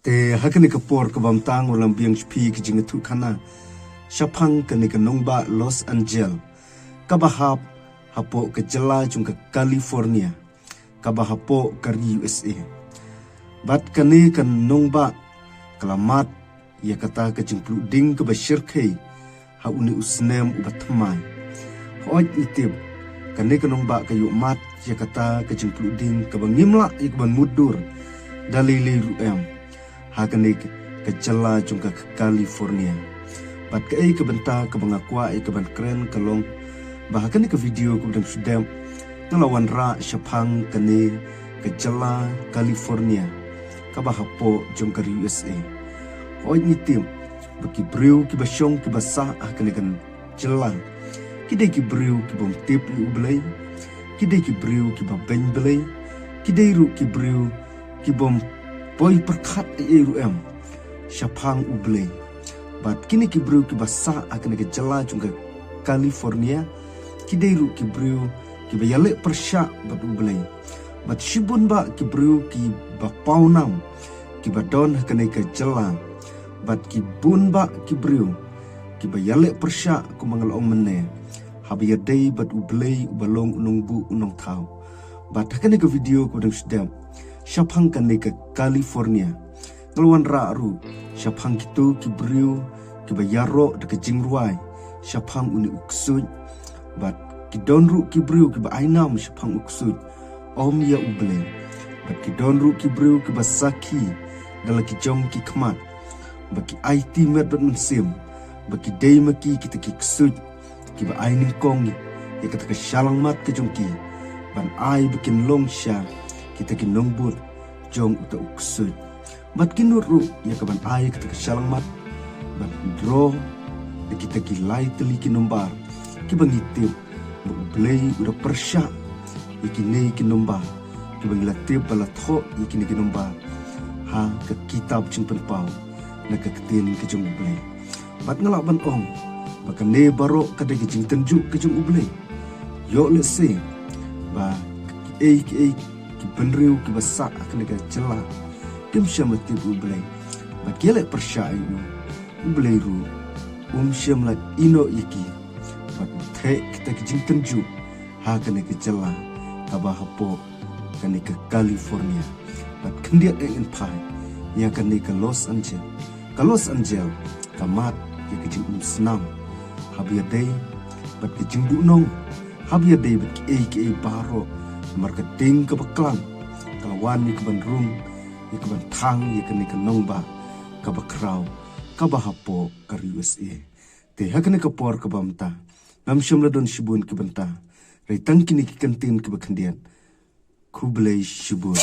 te hakani kapor kabam tang ulam biang spi ki jing thu khana shapang kani ka nongba Los Angeles kabahap hapo ke jela chung ka California kabahapo ka USA bat kani kan nongba kalamat ya kata ka jing plu ding ka bashir khai ha uni usnem ubatmai hoj itib kani ka nongba ka yu mat ya kata ka jing plu ding ka bangimla ikban mudur dalili ruem haganik ke jela jungka ke California. Bat ke ke benta ke bangakwa ke ban keren kalong bahkan ke video ke dan sudah ngelawan ra syapang kene ke jela California ke bahapo jungka USA. Oi nitim baki briu ki basyong ki basah kene kan jela. Kidai ki briu ki bom tip ni ublay. Kidai ki briu ki babeng belay. Kidai ru ki briu ki bom boy perkat ruem syapang uble bat kini kibru ki basa akan ke jela jungka California kidai ru kibru ki bayale persya bat uble bat shibun ba kibru ki bapaunam ki badon akan ke jela bat ki bun ba kibru ki bayale persya ku mangalong mene habiyadai bat uble balong unungbu unong tau bat akan ke video ku dang sedap syapang kani ke California ngeluan ru syapang kitu kibriu kibayaro de kejingruai syapang uni uksud bat kidonru kibriu kiba ainam syapang uksud om ya uble bat kidonru kibriu kibasaki dalam kijong ki kmat baki IT met bat mensim baki day maki kita kiksud kiba aining kong ya kata kesyalang mat kejongki ban ai bikin long sya kita kinongbut jong uta uksud bat kinuru ya kaban ai kita kesyalang mat bat dro de kita kilai teli kinombar kibangitip blay udah persya ikine kinombar kibangilatip balatho ikine kinombar ha ke kitab cimpen pau na ke ketin kejong blay bat ngelak ban ong bakane baro kada kejing tenjuk kejong blay yo let's say ba ki benriu ki basak akan ke jela kim syamati ublay bakile persya inu ublay ru syamlat ino iki bat the kita kijing tenju ha kan ke jela kabahapo kan ke California bat kendia en pai ya kan ke Los Angeles kamat ya kijing snam habiyadai bat kijing dunong habiyadai bat ki baro marketing ke beklang kalawan ni keban rum ni keban tang ni ke nongba ke bakrau ke bahapo ke USA te hakane ke por ke bamta nam syamla don shibun ke benta rai tang kini ke kentin ke bakendian kublai shibun